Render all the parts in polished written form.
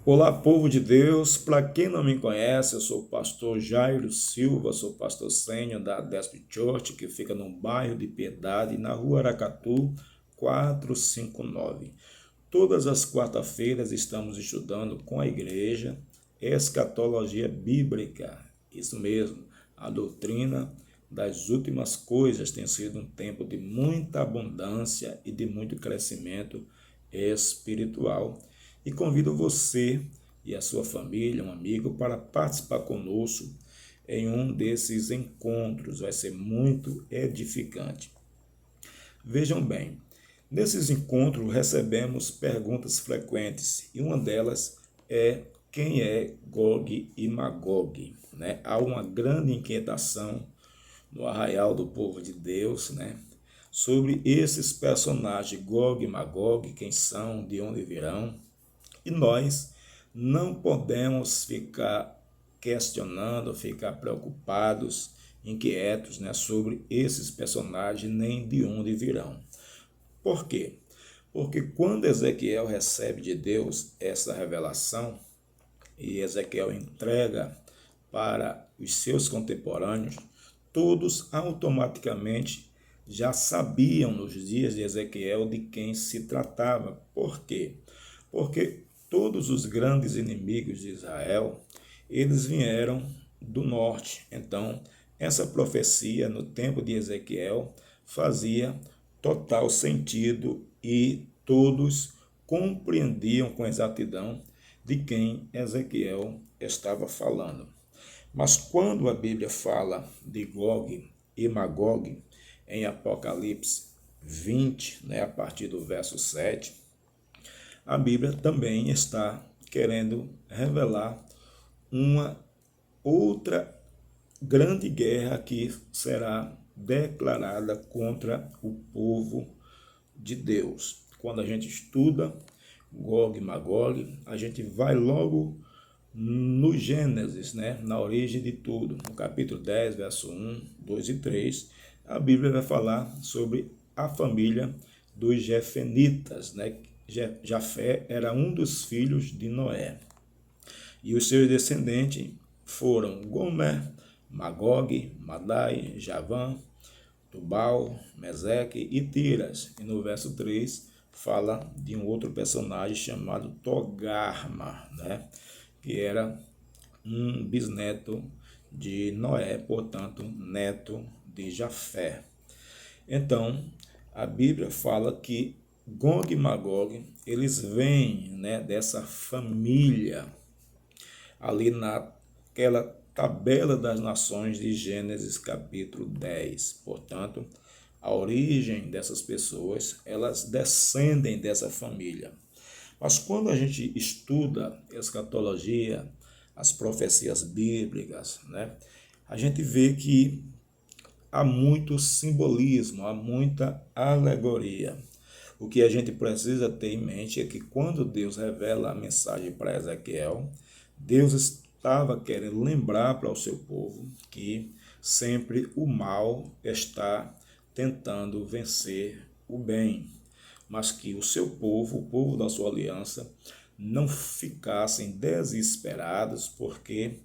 Olá, povo de Deus. Para quem não me conhece, eu sou o pastor Jairo Silva, sou pastor sênior da Desp Church, que fica no bairro de Piedade, na rua Aracatu, 459. Todas as quarta-feiras estamos estudando com a igreja escatologia bíblica. Isso mesmo, a doutrina das últimas coisas tem sido um tempo de muita abundância e de muito crescimento espiritual. E convido você e a sua família, um amigo, para participar conosco em um desses encontros. Vai ser muito edificante. Vejam bem, nesses encontros recebemos perguntas frequentes e uma delas é quem é Gog e Magog, né? Há uma grande inquietação no arraial do povo de Deus, né? Sobre esses personagens Gog e Magog, quem são, de onde virão. E nós não podemos ficar questionando, ficar preocupados, inquietos, né, sobre esses personagens, nem de onde virão. Por quê? Porque quando Ezequiel recebe de Deus essa revelação e Ezequiel entrega para os seus contemporâneos, todos automaticamente já sabiam nos dias de Ezequiel de quem se tratava. Por quê? Porque todos os grandes inimigos de Israel, eles vieram do norte. Então, essa profecia no tempo de Ezequiel fazia total sentido e todos compreendiam com exatidão de quem Ezequiel estava falando. Mas quando a Bíblia fala de Gog e Magog, em Apocalipse 20, né, a partir do verso 7, a Bíblia também está querendo revelar uma outra grande guerra que será declarada contra o povo de Deus. Quando a gente estuda Gog e Magog, a gente vai logo no Gênesis, né? Na origem de tudo. No capítulo 10, verso 1, 2 e 3, a Bíblia vai falar sobre a família dos Jefenitas, né? Jafé era um dos filhos de Noé. E os seus descendentes foram Gomer, Magog, Madai, Javã, Tubal, Meseque e Tiras. E no verso 3 fala de um outro personagem chamado Togarma, né? Que era um bisneto de Noé, portanto, neto de Jafé. Então, a Bíblia fala que Gog e Magog, eles vêm, né, dessa família ali naquela tabela das nações de Gênesis capítulo 10. Portanto, a origem dessas pessoas, elas descendem dessa família. Mas quando a gente estuda escatologia, as profecias bíblicas, né, a gente vê que há muito simbolismo, há muita alegoria. O que a gente precisa ter em mente é que quando Deus revela a mensagem para Ezequiel, Deus estava querendo lembrar para o seu povo que sempre o mal está tentando vencer o bem, mas que o seu povo, o povo da sua aliança, não ficassem desesperados, porque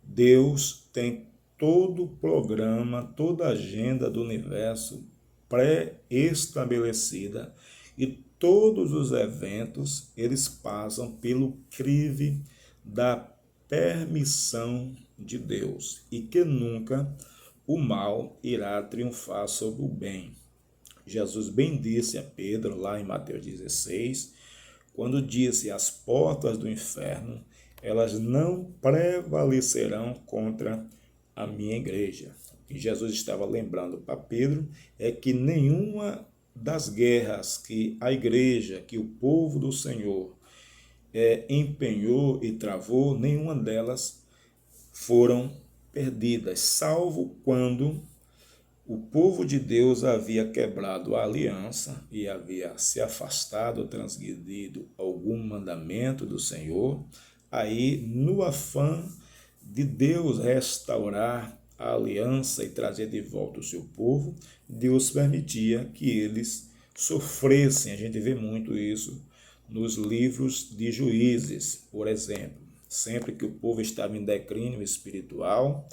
Deus tem todo o programa, toda a agenda do universo pré-estabelecida e todos os eventos eles passam pelo crivo da permissão de Deus e que nunca o mal irá triunfar sobre o bem. Jesus bem disse a Pedro lá em Mateus 16, quando disse: as portas do inferno, elas não prevalecerão contra a minha igreja. O que Jesus estava lembrando para Pedro é que nenhuma das guerras que a igreja, que o povo do Senhor empenhou e travou, nenhuma delas foram perdidas, salvo quando o povo de Deus havia quebrado a aliança e havia se afastado, transgredido algum mandamento do Senhor. Aí, no afã de Deus restaurar a aliança e trazer de volta o seu povo, Deus permitia que eles sofressem. A gente vê muito isso nos livros de Juízes, por exemplo. Sempre que o povo estava em declínio espiritual,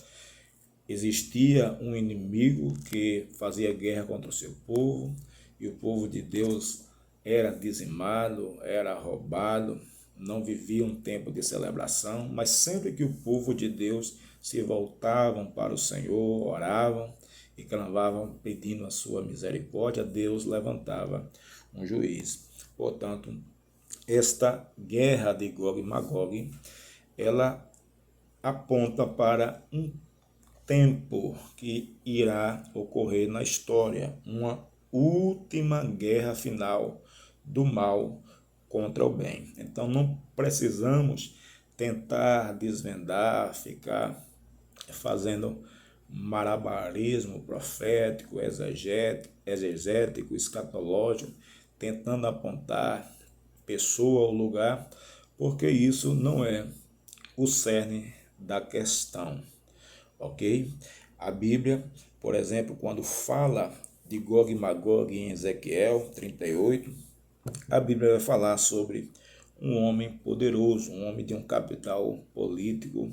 existia um inimigo que fazia guerra contra o seu povo, e o povo de Deus era dizimado, era roubado, não vivia um tempo de celebração, mas sempre que o povo de Deus se voltavam para o Senhor, oravam e clamavam pedindo a sua misericórdia, Deus levantava um juiz. Portanto, esta guerra de Gog e Magog, ela aponta para um tempo que irá ocorrer na história, uma última guerra final do mal contra o bem. Então não precisamos tentar desvendar, ficar fazendo malabarismo profético, exegético, escatológico, tentando apontar pessoa ou lugar, porque isso não é o cerne da questão. Ok? A Bíblia, por exemplo, quando fala de Gog e Magog em Ezequiel 38, a Bíblia vai falar sobre um homem poderoso, um homem de um capital político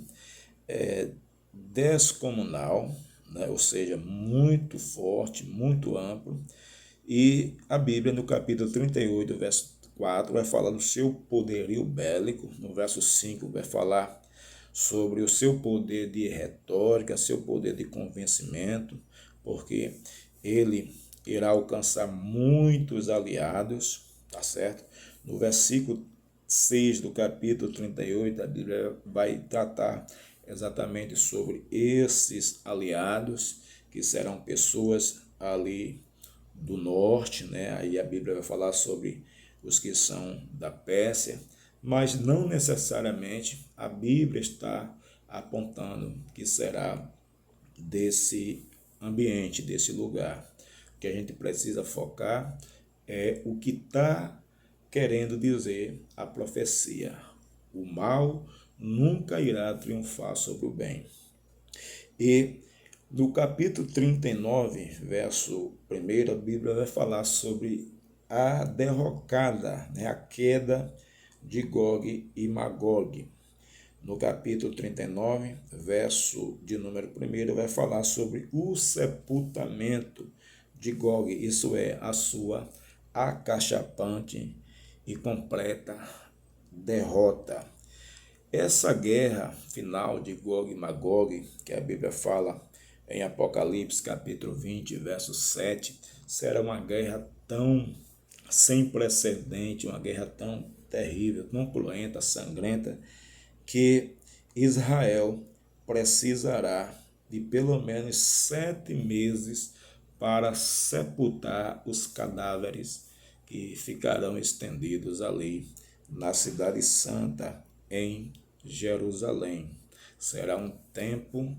descomunal, né? Ou seja, muito forte, muito amplo. E a Bíblia, no capítulo 38, verso 4, vai falar do seu poderio bélico. No verso 5, vai falar sobre o seu poder de retórica, seu poder de convencimento, porque ele irá alcançar muitos aliados, tá certo? No versículo 6 do capítulo 38, a Bíblia vai tratar exatamente sobre esses aliados, que serão pessoas ali do norte, né? Aí a Bíblia vai falar sobre os que são da Pérsia, mas não necessariamente a Bíblia está apontando que será desse ambiente, desse lugar. O que a gente precisa focar é o que está querendo dizer a profecia. O mal nunca irá triunfar sobre o bem. E no capítulo 39, verso 1, a Bíblia vai falar sobre a derrocada, né, a queda de Gog e Magog. No capítulo 39, verso de número 1, vai falar sobre o sepultamento de Gog, isso é, a sua acachapante e completa derrota. Essa guerra final de Gog e Magog, que a Bíblia fala em Apocalipse capítulo 20, verso 7, será uma guerra tão sem precedente, uma guerra tão terrível, tão cruenta, sangrenta, que Israel precisará de pelo menos 7 meses para sepultar os cadáveres que ficarão estendidos ali na Cidade Santa, em Jerusalém. Será um tempo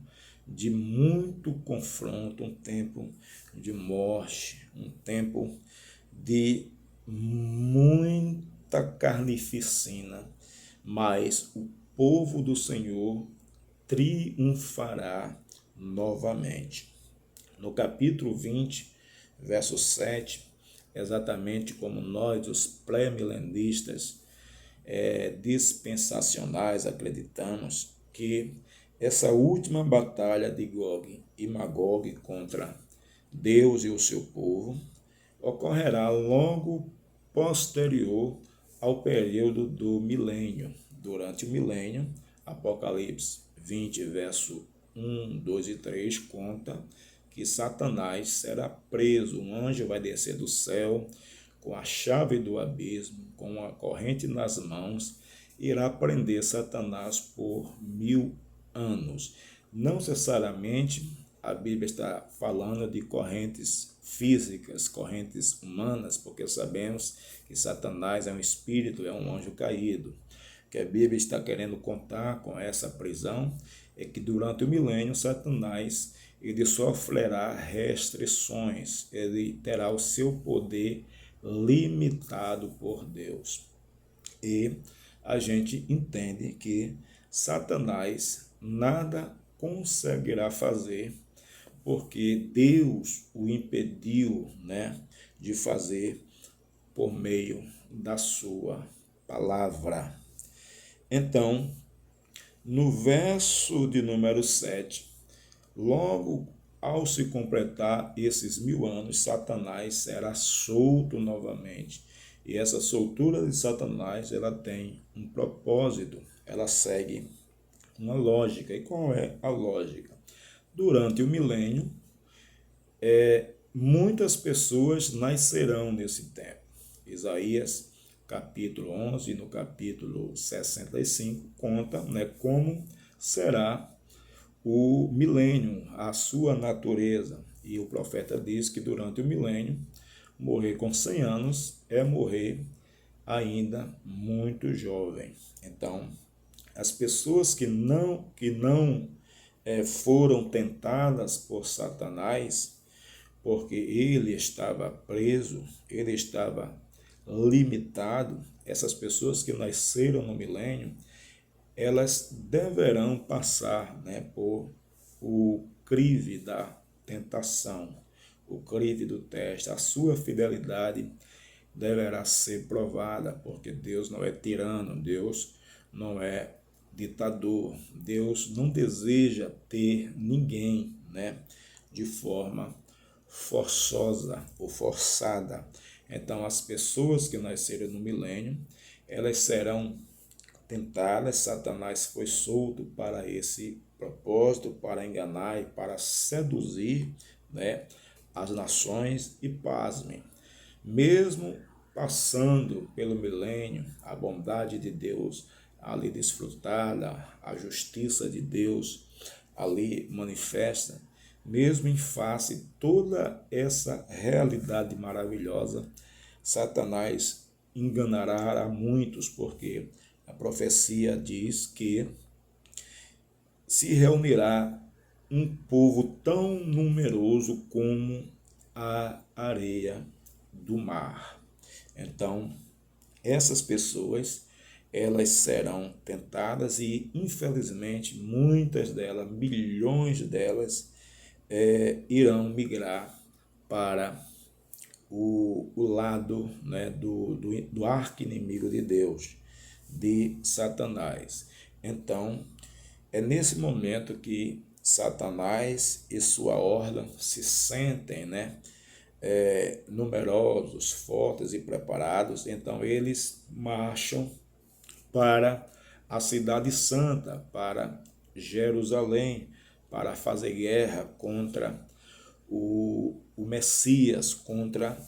de muito confronto, um tempo de morte, um tempo de muita carnificina, mas o povo do Senhor triunfará novamente. No capítulo 20, verso 7, exatamente como nós, os pré-milenistas dispensacionais, acreditamos que essa última batalha de Gog e Magog contra Deus e o seu povo ocorrerá logo posterior ao período do milênio. Durante o milênio, Apocalipse 20, verso 1, 2 e 3 conta que Satanás será preso, um anjo vai descer do céu com a chave do abismo, com uma corrente nas mãos, irá prender Satanás por 1000 anos. Não necessariamente a Bíblia está falando de correntes físicas, correntes humanas, porque sabemos que Satanás é um espírito, é um anjo caído. O que a Bíblia está querendo contar com essa prisão é que durante o milênio Satanás ele sofrerá restrições, ele terá o seu poder limitado por Deus. E a gente entende que Satanás nada conseguirá fazer, porque Deus o impediu, né, de fazer por meio da sua palavra. Então, no verso de número 7, logo ao se completar esses 1000 anos, Satanás será solto novamente. E essa soltura de Satanás, ela tem um propósito, ela segue uma lógica. E qual é a lógica? Durante o milênio, muitas pessoas nascerão nesse tempo. Isaías, capítulo 11, no capítulo 65, conta, como será o milênio, a sua natureza. E o profeta diz que durante o milênio, morrer com 100 anos é morrer ainda muito jovem. Então, as pessoas que não foram tentadas por Satanás, porque ele estava preso, ele estava limitado, essas pessoas que nasceram no milênio, elas deverão passar, por o crivo da tentação, o crivo do teste. A sua fidelidade deverá ser provada, porque Deus não é tirano, Deus não é ditador, Deus não deseja ter ninguém, de forma forçosa ou forçada. Então, as pessoas que nasceram no milênio, elas serão tentadas. Satanás foi solto para esse propósito, para enganar e para seduzir, as nações. E pasmem, mesmo passando pelo milênio, a bondade de Deus ali desfrutada, a justiça de Deus ali manifesta, mesmo em face de toda essa realidade maravilhosa, Satanás enganará a muitos, porque a profecia diz que se reunirá um povo tão numeroso como a areia do mar. Então, essas pessoas, elas serão tentadas e, infelizmente, muitas delas, milhões delas, irão migrar para o lado, do arqui-inimigo de Deus, de Satanás. Então, é nesse momento que Satanás e sua horda se sentem, numerosos, fortes e preparados. Então, eles marcham para a cidade santa, para Jerusalém, para fazer guerra contra o Messias, contra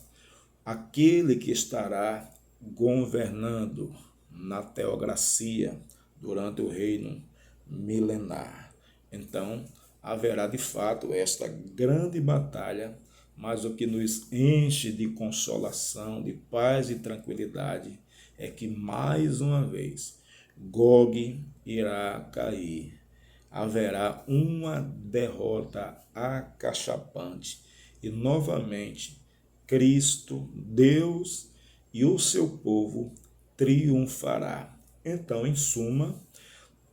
aquele que estará governando na teocracia durante o reino milenar. Então, haverá de fato esta grande batalha, mas o que nos enche de consolação, de paz e tranquilidade é que, mais uma vez, Gog irá cair. Haverá uma derrota acachapante e, novamente, Cristo, Deus e o seu povo triunfará. Então, em suma,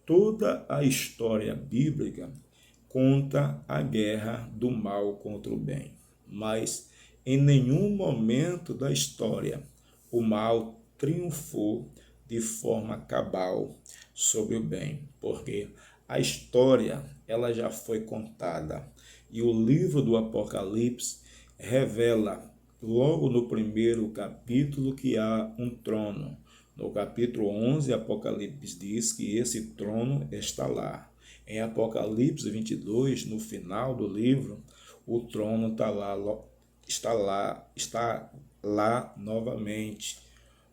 toda a história bíblica conta a guerra do mal contra o bem, mas em nenhum momento da história o mal triunfou de forma cabal sobre o bem, porque a história ela já foi contada e o livro do Apocalipse revela logo no primeiro capítulo que há um trono. No capítulo 11, Apocalipse diz que esse trono está lá. Em Apocalipse 22, no final do livro, o trono está lá novamente,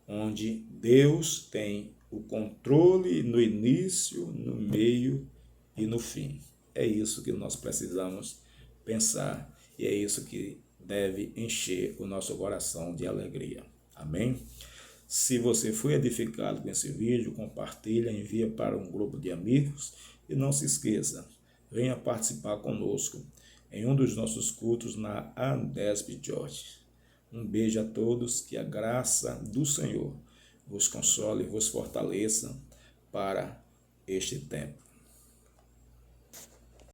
onde Deus tem o controle no início, no meio e no fim. É isso que nós precisamos pensar e é isso que deve encher o nosso coração de alegria. Amém? Se você foi edificado com esse vídeo, compartilha, envia para um grupo de amigos e não se esqueça, venha participar conosco em um dos nossos cultos na Adesp Church. Um beijo a todos, que a graça do Senhor vos console e vos fortaleça para este tempo.